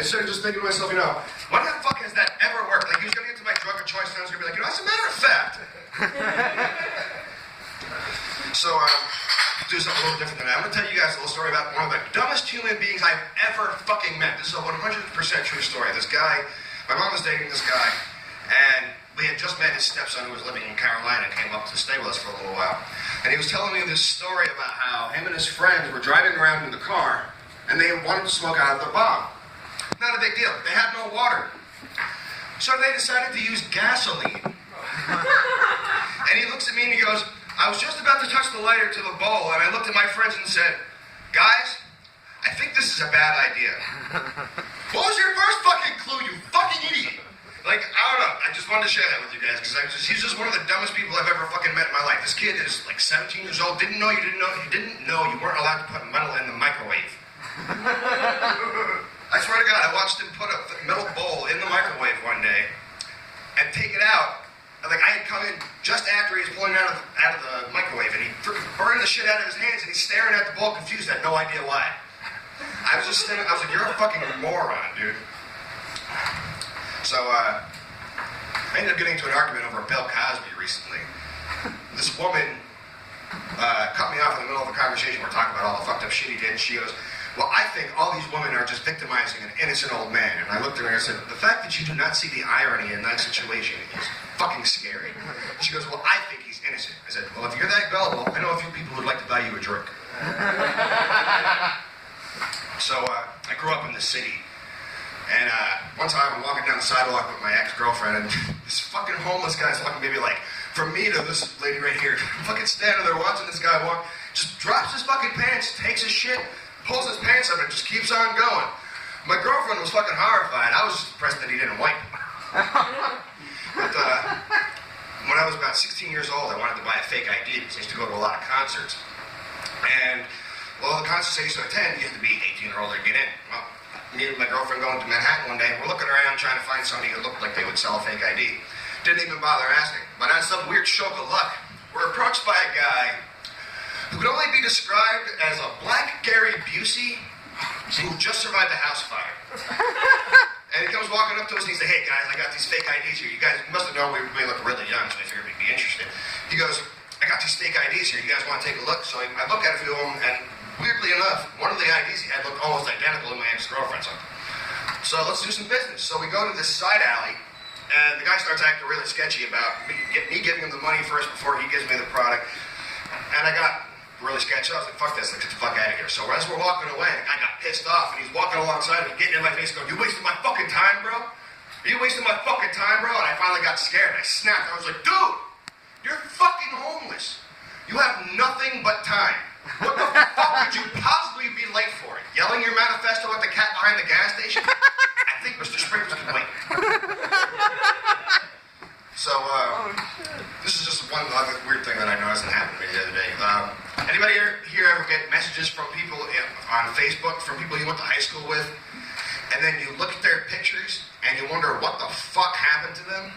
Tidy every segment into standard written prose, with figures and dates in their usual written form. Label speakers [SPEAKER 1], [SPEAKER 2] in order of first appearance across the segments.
[SPEAKER 1] I started just thinking to myself, when the fuck has that ever worked? Like, he was going to get to my drug of choice, and I was going to be like, as a matter of fact. So, do something a little different than that. I'm going to tell you guys a little story about one of the dumbest human beings I've ever fucking met. This is a 100% true story. This guy, my mom was dating this guy, and we had just met his stepson who was living in Carolina, came up to stay with us for a little while. And he was telling me this story about how him and his friends were driving around in the car, and they wanted to smoke out of their bomb. Not a big deal. They had no water. So they decided to use gasoline. And he looks at me and he goes, I was just about to touch the lighter to the bowl, and I looked at my friends and said, guys, I think this is a bad idea. What was your first fucking clue, you fucking idiot? Like, I don't know. I just wanted to share that with you guys, because he's just one of the dumbest people I've ever fucking met in my life. This kid is like 17 years old, didn't know you weren't allowed to put metal in the microwave. I swear to God, I watched him put a metal bowl in the microwave one day and take it out. Like, I had come in just after he was pulling it out of the microwave, and he freaking burned the shit out of his hands, and he's staring at the bowl confused. I had no idea why. I was just standing, I was like, you're a fucking moron, dude. So, I ended up getting into an argument over Bill Cosby recently. This woman cut me off in the middle of a conversation. We're talking about all the fucked up shit he did, and she goes, well, I think all these women are just victimizing an innocent old man. And I looked at her and I said, the fact that you do not see the irony in that situation is fucking scary. And she goes, well, I think he's innocent. I said, well, if you're that gullible, I know a few people who'd like to buy you a drink. So, I grew up in the city. And one time I'm walking down the sidewalk with my ex-girlfriend, and this fucking homeless guy's talking maybe like, from me to this lady right here, fucking standing there watching this guy walk, just drops his fucking pants, takes his shit, pulls his pants up, and just keeps on going. My girlfriend was fucking horrified. I was just impressed that he didn't wipe. But when I was about 16 years old, I wanted to buy a fake ID because I used to go to a lot of concerts. And, well, the concerts I used to attend, you had to be 18 or older to get in. Well, me and my girlfriend going to Manhattan one day, and we're looking around trying to find somebody who looked like they would sell a fake ID. Didn't even bother asking. But on some weird stroke of luck, we're approached by a guy who could only be described as a black Gary Busey who just survived a house fire. And he comes walking up to us and he said, hey guys, I got these fake IDs here. You guys must have known we look really young, so I figured we'd be interested. He goes, I got these fake IDs here. You guys want to take a look? So I look at a few of them, and weirdly enough, one of the IDs he had looked almost identical to my ex-girlfriend's. So let's do some business. So we go to this side alley, and the guy starts acting really sketchy about me giving him the money first before he gives me the product. And I got really sketched out. I was like, fuck this, let's get the fuck out of here. So as we're walking away, the guy got pissed off, and he's walking alongside me, getting in my face, going, you wasting my fucking time, bro? Are you wasting my fucking time, bro? And I finally got scared, and I snapped. I was like, dude, you're fucking homeless. You have nothing but time. What the fuck could you possibly be late for? Yelling your manifesto at the cat behind the gas station? I think Mr. Sprinkles can wait. So, this is just one other weird thing that I noticed that happened to me the other day. Anybody here ever get messages from people on Facebook, from people you went to high school with, and then you look at their pictures and you wonder what the fuck happened to them?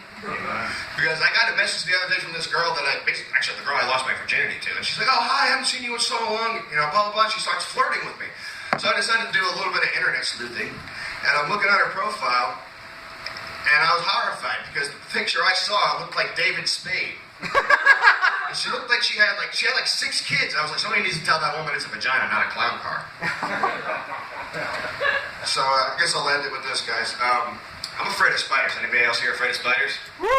[SPEAKER 1] Because I got a message the other day from this girl that actually the girl I lost my virginity to, and she's like, oh hi, I haven't seen you in so long, blah blah blah. She starts flirting with me. So I decided to do a little bit of internet sleuthing, and I'm looking at her profile, and I was horrified because the picture I saw looked like David Spade. And she looked like she had 6 kids. I was like, somebody needs to tell that woman it's a vagina, not a clown car. So I guess I'll end it with this, guys. I'm afraid of spiders. Anybody else here afraid of spiders? Woo!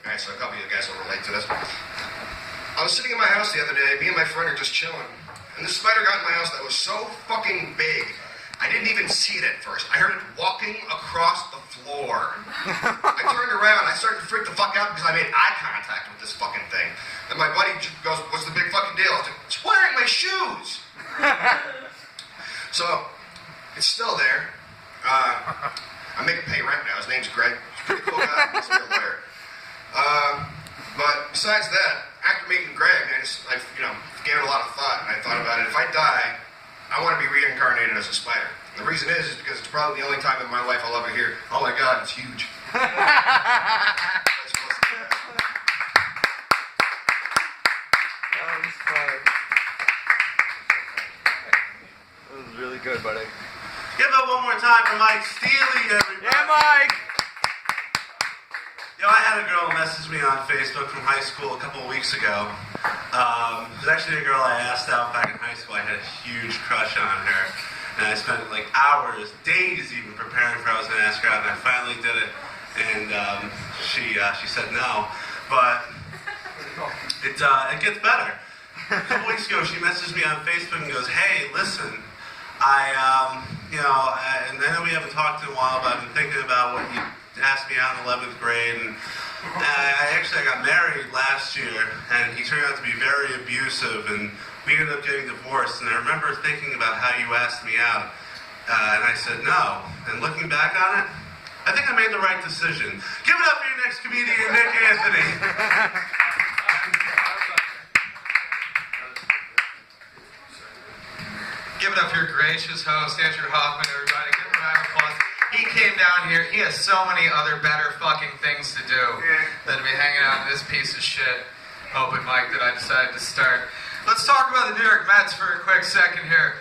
[SPEAKER 1] Alright, so a couple of you guys will relate to this. I was sitting in my house the other day, me and my friend are just chilling, and this spider got in my house that was so fucking big, I didn't even see it at first. I heard it walking across the floor. I turned around, I started to freak the fuck out because I made eye contact with this fucking thing. And my buddy goes, what's the big fucking deal? I was like, it's wearing my shoes! So, it's still there. I'm making pay rent now. His name's Greg. He's a pretty cool guy. He's a real lawyer. But besides that, after meeting Greg, I gave it a lot of thought, and I thought about it. If I die, I want to be reincarnated as a spider. The reason is because it's probably the only time in my life I'll ever hear, oh my God, it's huge.
[SPEAKER 2] That was really good, buddy.
[SPEAKER 3] Give it one more time for Mike Steely, everybody.
[SPEAKER 2] Yeah, Mike.
[SPEAKER 3] Yo, I had a girl message me on Facebook from high school a couple of weeks ago. It was actually a girl I asked out back in high school. I had a huge crush on her. And I spent like hours, days even preparing for I was going to ask her out. And I finally did it. And she said no. But it gets better. A couple weeks ago, she messaged me on Facebook and goes, "Hey, listen, and I know we haven't talked in a while, but I've been thinking about what you asked me out in 11th grade, and I got married last year, and he turned out to be very abusive, and we ended up getting divorced, and I remember thinking about how you asked me out, and I said no, and looking back on it, I think I made the right decision. Give it up for your next comedian, Nick Anthony."
[SPEAKER 4] Give it up for your gracious host, Andrew Hoffman, everybody. Give him a round of applause. He came down here. He has so many other better fucking things to do than to be hanging out in this piece of shit open mic that I decided to start. Let's talk about the New York Mets for a quick second here.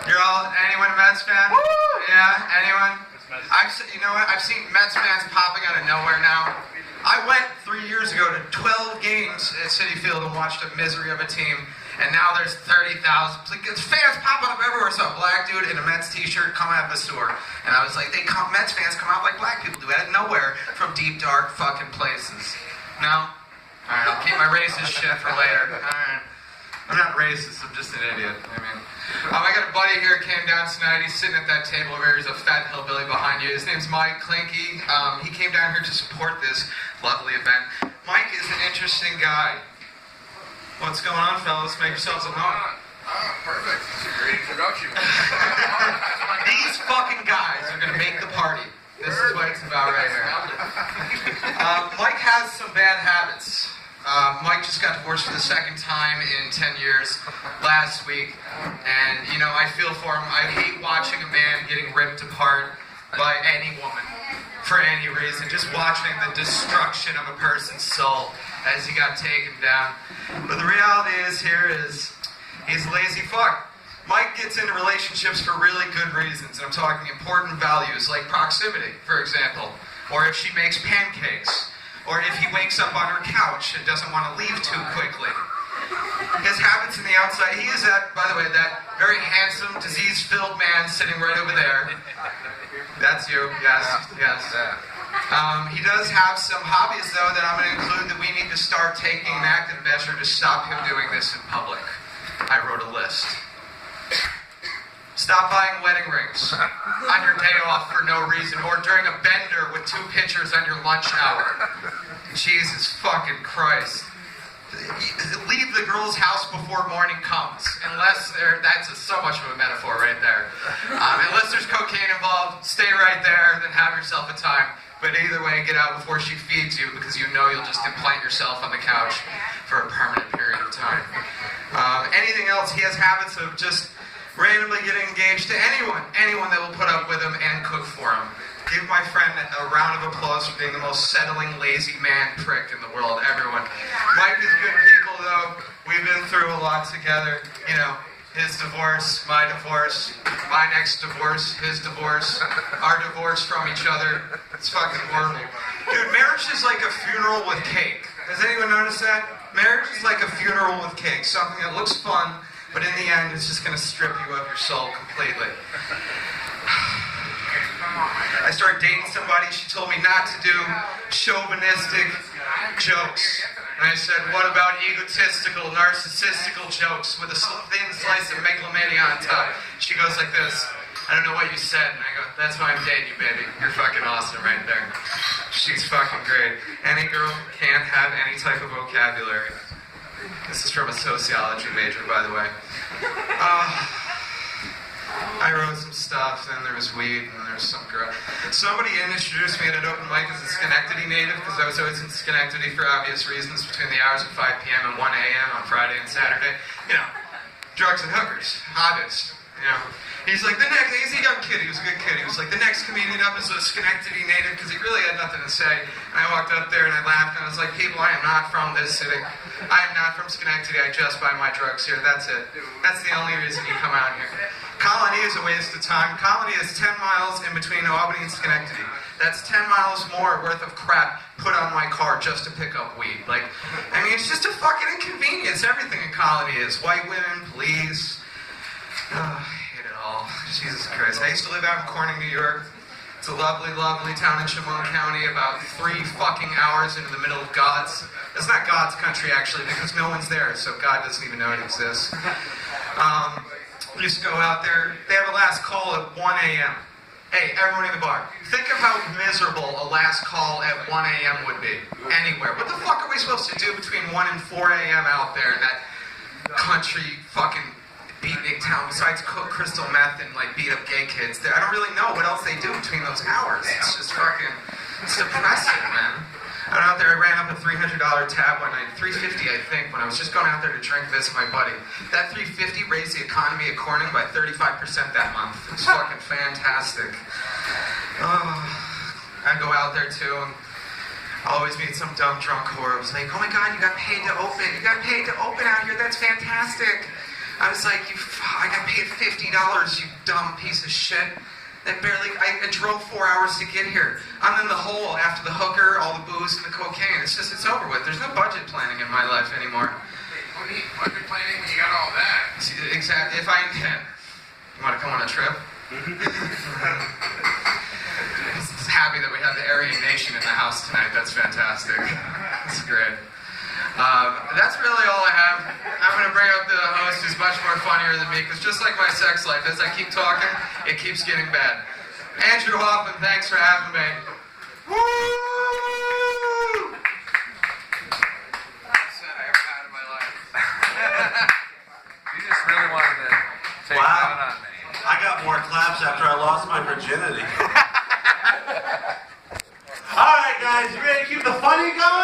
[SPEAKER 4] Anyone a Mets fan? Woo! Yeah, anyone? You know what? I've seen Mets fans popping out of nowhere now. I went 3 years ago to 12 games at Citi Field and watched a misery of a team. And now there's 30,000. It's fans popping up everywhere. So a black dude in a Mets t-shirt come out of a store. And I was like, Mets fans come out like black people do out of nowhere from deep, dark fucking places. No? Alright, I'll keep my racist shit for later. Alright. I'm not racist, I'm just an idiot. I got a buddy here who came down tonight. He's sitting at that table over here. There's a fat hillbilly behind you. His name's Mike Klinke. He came down here to support this lovely event. Mike is an interesting guy. What's going on, fellas? Make yourselves at home.
[SPEAKER 5] Perfect. That's a great introduction.
[SPEAKER 4] These fucking guys are going to make the party. This is what it's about right here. Mike has some bad habits. Mike just got divorced for the second time in 10 years last week. And, I feel for him. I hate watching a man getting ripped apart by any woman for any reason. Just watching the destruction of a person's soul as he got taken down. But the reality is he's a lazy fuck. Mike gets into relationships for really good reasons. And I'm talking important values like proximity, for example. Or if she makes pancakes. Or if he wakes up on her couch and doesn't want to leave too quickly. His habits in the outside, he is by the way, that very handsome, disease-filled man sitting right over there. That's you, yes. He does have some hobbies, though, that I'm going to include that we need to start taking an active measure to stop him doing this in public. I wrote a list. Stop buying wedding rings on your day off for no reason, or during a bender with 2 pitchers on your lunch hour. Jesus fucking Christ. Leave the girl's house before morning comes, unless that's so much of a metaphor right there. Unless there's cocaine involved, stay right there, then have yourself a time. But either way, get out before she feeds you, because you'll just implant yourself on the couch for a permanent period of time. Anything else, he has habits of just randomly getting engaged to anyone that will put up with him and cook for him. Give my friend a round of applause for being the most settling, lazy man prick in the world, everyone. Mike is good people, though. We've been through a lot together. His divorce, my next divorce, his divorce, our divorce from each other. It's fucking horrible. Dude, marriage is like a funeral with cake. Has anyone noticed that? Marriage is like a funeral with cake. Something that looks fun, but in the end, it's just going to strip you of your soul completely. I started dating somebody, she told me not to do chauvinistic jokes. And I said, what about egotistical, narcissistical jokes with a thin slice of megalomania on top? She goes like this, I don't know what you said. And I go, that's why I'm dating you, baby. You're fucking awesome right there. She's fucking great. Any girl can't have any type of vocabulary. This is from a sociology major, by the way. I wrote some stuff, and there was weed, and there was some girl. Somebody introduced me at an open mic as a Schenectady native, because I was always in Schenectady for obvious reasons, between the hours of 5 p.m. and 1 a.m. on Friday and Saturday. Drugs and hookers, obvious. He's like, he's a young kid, he was a good kid. He was like, the next comedian up is a Schenectady native, because he really had nothing to say. And I walked up there and I laughed and I was like, people, I am not from this city. I am not from Schenectady, I just buy my drugs here, that's it. That's the only reason you come out here. Colony is a waste of time. Colony is 10 miles in between Albany and Schenectady. That's 10 miles more worth of crap put on my car just to pick up weed. Like, I mean, it's just a fucking inconvenience. Everything in Colony is white women, police. I hate it all. Jesus Christ. I used to live out in Corning, New York. It's a lovely, lovely town in Chemung County, about 3 fucking hours into the middle of God's. It's not God's country, actually, because no one's there, so God doesn't even know it exists. We used to go out there. They have a last call at 1 a.m. Hey, everyone in the bar, think of how miserable a last call at 1 a.m. would be anywhere. What the fuck are we supposed to do between 1 and 4 a.m. out there in that country fucking beatnik town besides cook crystal meth and like beat up gay kids? I don't really know what else they do between those hours. It's just fucking, it's depressing, man. I went out there, I ran up a $300 tab one night, $350 I think, when I was just going out there to drink, visit my buddy. That $350 raised the economy of Corning by 35% that month. It was fucking fantastic. I'd go out there too, and I'll always meet some dumb drunk whore. I was like, oh my God, you got paid to open. You got paid to open out here, that's fantastic. I was like, I got paid $50, you dumb piece of shit. That barely, I drove 4 hours to get here. I'm in the hole after the hooker, all the booze, and the cocaine. It's over with. There's no budget planning in my life anymore.
[SPEAKER 5] Budget planning when you got all that?
[SPEAKER 4] Exactly. You want to come on a trip? Just happy that we have the Aryan Nation in the house tonight. That's fantastic. That's great. That's really all I have. I'm going to bring up the host who's much more funnier than me, because just like my sex life, as I keep talking, it keeps getting bad. Andrew Hoffman, thanks for having me. Woo!
[SPEAKER 5] Best set I ever had in my life.
[SPEAKER 2] You just really wanted to take it out on me.
[SPEAKER 3] I got more claps after I lost my virginity. All right, guys, you ready to keep the funny going?